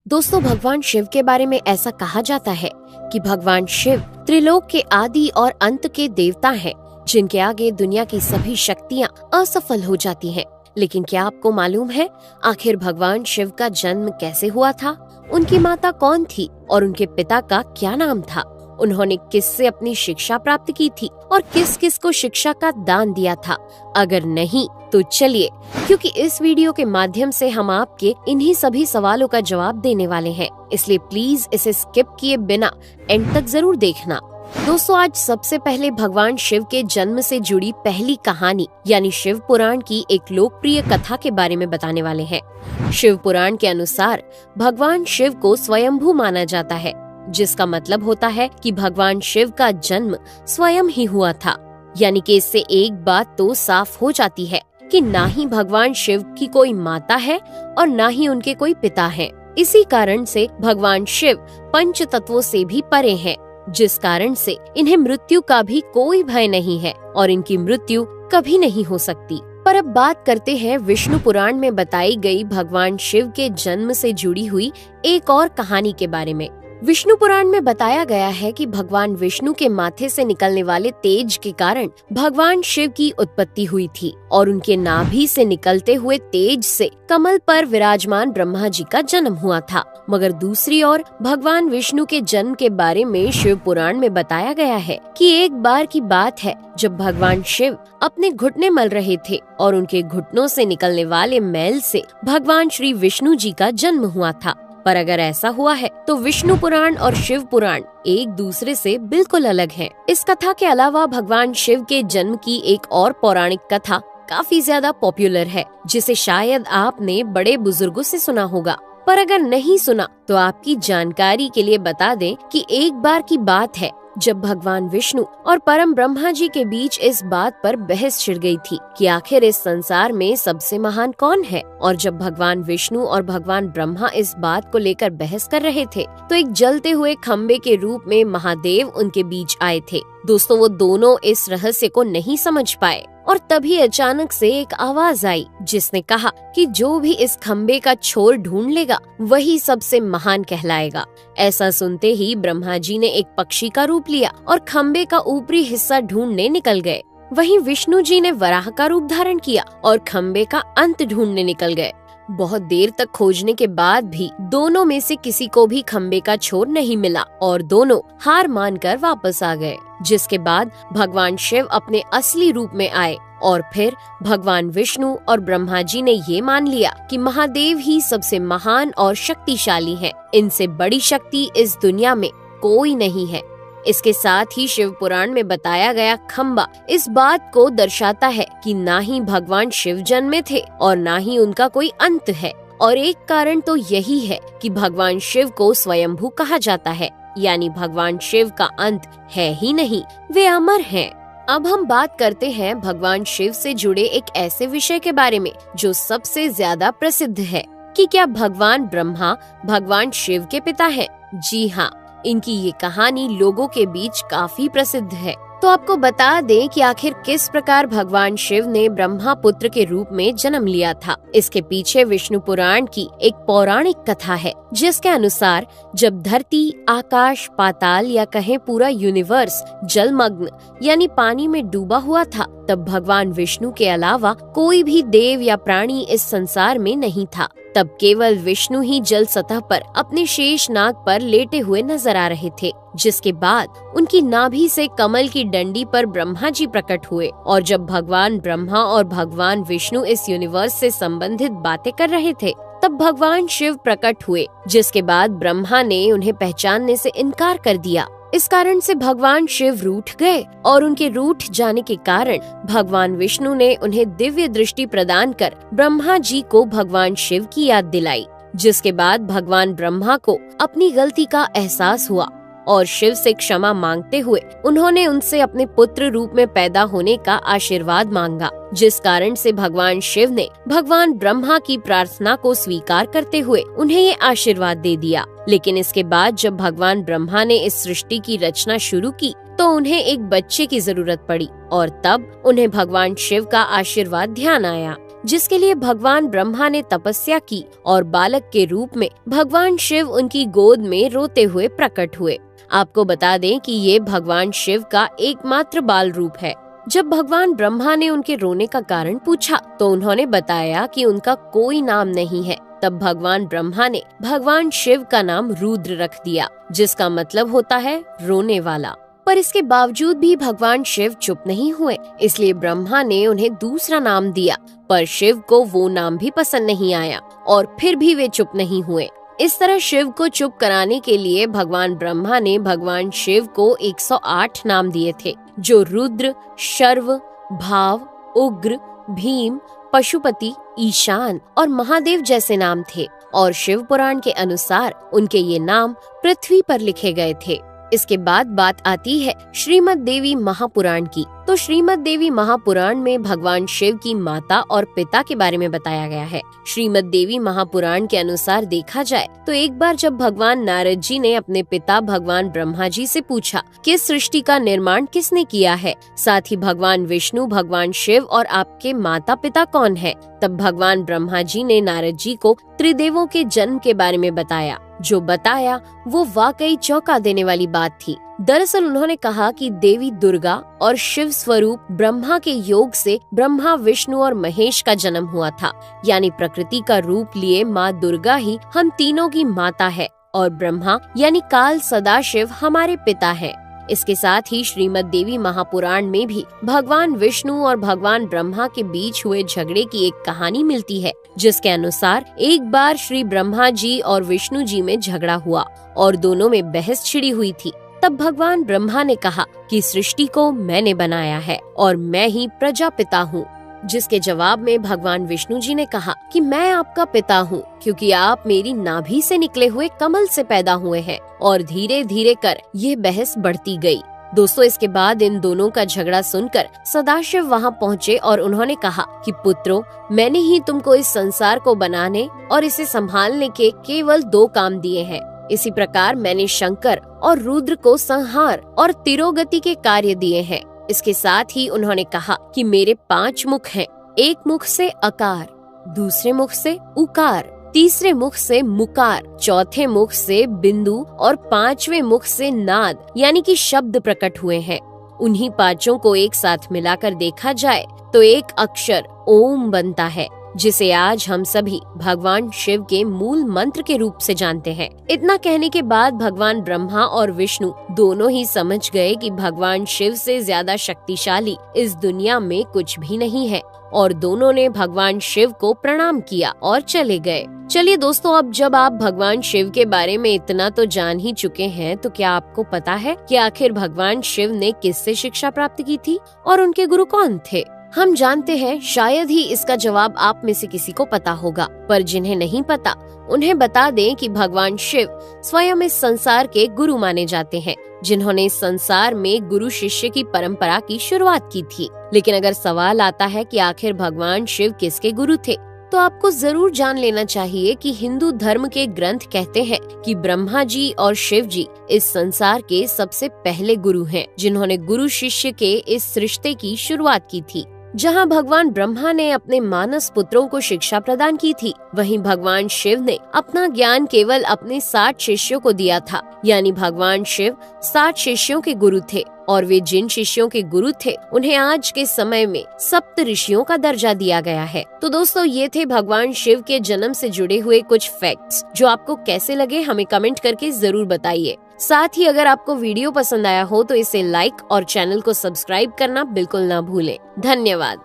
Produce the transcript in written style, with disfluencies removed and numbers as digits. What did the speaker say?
दोस्तों, भगवान शिव के बारे में ऐसा कहा जाता है कि भगवान शिव त्रिलोक के आदि और अंत के देवता हैं, जिनके आगे दुनिया की सभी शक्तियाँ असफल हो जाती हैं। लेकिन क्या आपको मालूम है आखिर भगवान शिव का जन्म कैसे हुआ था? उनकी माता कौन थी और उनके पिता का क्या नाम था? उन्होंने किससे अपनी शिक्षा प्राप्त की थी और किस किस को शिक्षा का दान दिया था? अगर नहीं तो चलिए, क्योंकि इस वीडियो के माध्यम से हम आपके इन्हीं सभी सवालों का जवाब देने वाले हैं, इसलिए प्लीज इसे स्किप किए बिना एंड तक जरूर देखना। दोस्तों, आज सबसे पहले भगवान शिव के जन्म से जुड़ी पहली कहानी यानी शिव पुराण की एक लोकप्रिय कथा के बारे में बताने वाले हैं। शिव पुराण के अनुसार भगवान शिव को स्वयंभू माना जाता है, जिसका मतलब होता है कि भगवान शिव का जन्म स्वयं ही हुआ था। यानी कि इससे एक बात तो साफ हो जाती है कि ना ही भगवान शिव की कोई माता है और ना ही उनके कोई पिता हैं। इसी कारण से भगवान शिव पंच तत्वों से भी परे हैं, जिस कारण से इन्हें मृत्यु का भी कोई भय नहीं है और इनकी मृत्यु कभी नहीं हो सकती। पर अब बात करते हैं विष्णु पुराण में बताई गई भगवान शिव के जन्म से जुड़ी हुई एक और कहानी के बारे में। विष्णु पुराण में बताया गया है कि भगवान विष्णु के माथे से निकलने वाले तेज के कारण भगवान शिव की उत्पत्ति हुई थी और उनके नाभि से निकलते हुए तेज से कमल पर विराजमान ब्रह्मा जी का जन्म हुआ था। मगर दूसरी ओर भगवान विष्णु के जन्म के बारे में शिव पुराण में बताया गया है कि एक बार की बात है जब भगवान शिव अपने घुटने मल रहे थे और उनके घुटनों से निकलने वाले मैल से भगवान श्री विष्णु जी का जन्म हुआ था। पर अगर ऐसा हुआ है तो विष्णु पुराण और शिव पुराण एक दूसरे से बिल्कुल अलग हैं। इस कथा के अलावा भगवान शिव के जन्म की एक और पौराणिक कथा काफी ज्यादा पॉपुलर है, जिसे शायद आपने बड़े बुजुर्गों से सुना होगा। पर अगर नहीं सुना तो आपकी जानकारी के लिए बता दें कि एक बार की बात है जब भगवान विष्णु और परम ब्रह्मा जी के बीच इस बात पर बहस छिड़ गई थी कि आखिर इस संसार में सबसे महान कौन है। और जब भगवान विष्णु और भगवान ब्रह्मा इस बात को लेकर बहस कर रहे थे तो एक जलते हुए खम्बे के रूप में महादेव उनके बीच आए थे। दोस्तों, वो दोनों इस रहस्य को नहीं समझ पाए और तभी अचानक से एक आवाज आई जिसने कहा कि जो भी इस खम्बे का छोर ढूंढ लेगा वही सबसे महान कहलाएगा। ऐसा सुनते ही ब्रह्मा जी ने एक पक्षी का रूप लिया और खम्बे का ऊपरी हिस्सा ढूंढने निकल गए। वहीं विष्णु जी ने वराह का रूप धारण किया और खम्बे का अंत ढूंढने निकल गए। बहुत देर तक खोजने के बाद भी दोनों में से किसी को भी खम्बे का छोर नहीं मिला और दोनों हार मानकर वापस आ गए। जिसके बाद भगवान शिव अपने असली रूप में आए और फिर भगवान विष्णु और ब्रह्मा जी ने ये मान लिया कि महादेव ही सबसे महान और शक्तिशाली हैं। इनसे बड़ी शक्ति इस दुनिया में कोई नहीं है। इसके साथ ही शिव पुराण में बताया गया खम्बा इस बात को दर्शाता है कि ना ही भगवान शिव जन्मे थे और ना ही उनका कोई अंत है। और एक कारण तो यही है कि भगवान शिव को स्वयंभू कहा जाता है, यानी भगवान शिव का अंत है ही नहीं, वे अमर हैं। अब हम बात करते हैं भगवान शिव से जुड़े एक ऐसे विषय के बारे में जो सबसे ज्यादा प्रसिद्ध है कि क्या भगवान ब्रह्मा भगवान शिव के पिता हैं? जी हाँ, इनकी ये कहानी लोगों के बीच काफी प्रसिद्ध है। तो आपको बता दें कि आखिर किस प्रकार भगवान शिव ने ब्रह्मा पुत्र के रूप में जन्म लिया था। इसके पीछे विष्णु पुराण की एक पौराणिक कथा है, जिसके अनुसार जब धरती, आकाश, पाताल या कहें पूरा यूनिवर्स जलमग्न यानी पानी में डूबा हुआ था, तब भगवान विष्णु के अलावा कोई भी देव या प्राणी इस संसार में नहीं था। तब केवल विष्णु ही जल सतह पर अपने शेष नाग पर लेटे हुए नजर आ रहे थे। जिसके बाद उनकी नाभि से कमल की डंडी पर ब्रह्मा जी प्रकट हुए और जब भगवान ब्रह्मा और भगवान विष्णु इस यूनिवर्स से संबंधित बातें कर रहे थे तब भगवान शिव प्रकट हुए, जिसके बाद ब्रह्मा ने उन्हें पहचानने से इनकार कर दिया। इस कारण से भगवान शिव रूठ गए और उनके रूठ जाने के कारण भगवान विष्णु ने उन्हें दिव्य दृष्टि प्रदान कर ब्रह्मा जी को भगवान शिव की याद दिलाई। जिसके बाद भगवान ब्रह्मा को अपनी गलती का एहसास हुआ और शिव से क्षमा मांगते हुए उन्होंने उनसे अपने पुत्र रूप में पैदा होने का आशीर्वाद मांगा। जिस कारण से भगवान शिव ने भगवान ब्रह्मा की प्रार्थना को स्वीकार करते हुए उन्हें ये आशीर्वाद दे दिया। लेकिन इसके बाद जब भगवान ब्रह्मा ने इस सृष्टि की रचना शुरू की तो उन्हें एक बच्चे की जरूरत पड़ी और तब उन्हें भगवान शिव का आशीर्वाद ध्यान आया जिसके लिए भगवान ब्रह्मा ने तपस्या की और बालक के रूप में भगवान शिव उनकी गोद में रोते हुए प्रकट हुए। आपको बता दें कि ये भगवान शिव का एकमात्र बाल रूप है। जब भगवान ब्रह्मा ने उनके रोने का कारण पूछा तो उन्होंने बताया कि उनका कोई नाम नहीं है। तब भगवान ब्रह्मा ने भगवान शिव का नाम रुद्र रख दिया, जिसका मतलब होता है रोने वाला। पर इसके बावजूद भी भगवान शिव चुप नहीं हुए, इसलिए ब्रह्मा ने उन्हें दूसरा नाम दिया। पर शिव को वो नाम भी पसंद नहीं आया और फिर भी वे चुप नहीं हुए। इस तरह शिव को चुप कराने के लिए भगवान ब्रह्मा ने भगवान शिव को 108 नाम दिए थे, जो रुद्र, शर्व, भाव, उग्र, भीम, पशुपति, ईशान और महादेव जैसे नाम थे। और शिव पुराण के अनुसार उनके ये नाम पृथ्वी पर लिखे गए थे। इसके बाद बात आती है श्रीमद् देवी महापुराण की। तो श्रीमद् देवी महापुराण में भगवान शिव की माता और पिता के बारे में बताया गया है। श्रीमद् देवी महापुराण के अनुसार देखा जाए तो एक बार जब भगवान नारद जी ने अपने पिता भगवान ब्रह्मा जी से पूछा कि सृष्टि का निर्माण किसने किया है, साथ ही भगवान विष्णु, भगवान शिव और आपके माता पिता कौन है, तब भगवान ब्रह्मा जी ने नारद जी को त्रिदेवों के जन्म के बारे में बताया। जो बताया वो वाकई चौंका देने वाली बात थी। दरअसल उन्होंने कहा कि देवी दुर्गा और शिव स्वरूप ब्रह्मा के योग से ब्रह्मा, विष्णु और महेश का जन्म हुआ था। यानी प्रकृति का रूप लिए माँ दुर्गा ही हम तीनों की माता है और ब्रह्मा यानी काल सदाशिव हमारे पिता है। इसके साथ ही श्रीमद् देवी महापुराण में भी भगवान विष्णु और भगवान ब्रह्मा के बीच हुए झगड़े की एक कहानी मिलती है, जिसके अनुसार एक बार श्री ब्रह्मा जी और विष्णु जी में झगड़ा हुआ और दोनों में बहस छिड़ी हुई थी। तब भगवान ब्रह्मा ने कहा कि सृष्टि को मैंने बनाया है और मैं ही प्रजापिता हूँ, जिसके जवाब में भगवान विष्णु जी ने कहा कि मैं आपका पिता हूँ, क्योंकि आप मेरी नाभि से निकले हुए कमल से पैदा हुए हैं। और धीरे धीरे कर ये बहस बढ़ती गई। दोस्तों, इसके बाद इन दोनों का झगड़ा सुनकर सदाशिव वहाँ पहुँचे और उन्होंने कहा कि पुत्रों, मैंने ही तुमको इस संसार को बनाने और इसे संभालने के केवल 2 काम दिए हैं। इसी प्रकार मैंने शंकर और रुद्र को संहार और तिरोगति के कार्य दिए हैं। इसके साथ ही उन्होंने कहा कि मेरे 5 मुख हैं। एक मुख से अकार, दूसरे मुख से उकार, तीसरे मुख से मुकार, चौथे मुख से बिंदु और 5वें मुख से नाद यानी कि शब्द प्रकट हुए हैं। उन्हीं 5 को एक साथ मिलाकर देखा जाए तो एक अक्षर ओम बनता है, जिसे आज हम सभी भगवान शिव के मूल मंत्र के रूप से जानते हैं। इतना कहने के बाद भगवान ब्रह्मा और विष्णु दोनों ही समझ गए कि भगवान शिव से ज्यादा शक्तिशाली इस दुनिया में कुछ भी नहीं है और दोनों ने भगवान शिव को प्रणाम किया और चले गए। चलिए दोस्तों, अब जब आप भगवान शिव के बारे में इतना तो जान ही चुके हैं, तो क्या आपको पता है कि आखिर भगवान शिव ने किससे शिक्षा प्राप्त की थी और उनके गुरु कौन थे? हम जानते हैं शायद ही इसका जवाब आप में से किसी को पता होगा, पर जिन्हें नहीं पता उन्हें बता दें कि भगवान शिव स्वयं इस संसार के गुरु माने जाते हैं, जिन्होंने इस संसार में गुरु शिष्य की परंपरा की शुरुआत की थी। लेकिन अगर सवाल आता है कि आखिर भगवान शिव किसके गुरु थे, तो आपको जरूर जान लेना चाहिए कि हिंदू धर्म के ग्रंथ कहते हैं कि ब्रह्मा जी और शिव जी इस संसार के सबसे पहले गुरु हैं, जिन्होंने गुरु शिष्य के इस रिश्ते की शुरुआत की थी। जहां भगवान ब्रह्मा ने अपने मानस पुत्रों को शिक्षा प्रदान की थी, वहीं भगवान शिव ने अपना ज्ञान केवल अपने 60 शिष्यों को दिया था। यानी भगवान शिव 60 शिष्यों के गुरु थे और वे जिन शिष्यों के गुरु थे उन्हें आज के समय में सप्त ऋषियों का दर्जा दिया गया है। तो दोस्तों, ये थे भगवान शिव के जन्म से जुड़े हुए कुछ फैक्ट्स, जो आपको कैसे लगे हमें कमेंट करके जरूर बताइए। साथ ही अगर आपको वीडियो पसंद आया हो तो इसे लाइक और चैनल को सब्सक्राइब करना बिल्कुल ना भूलें। धन्यवाद।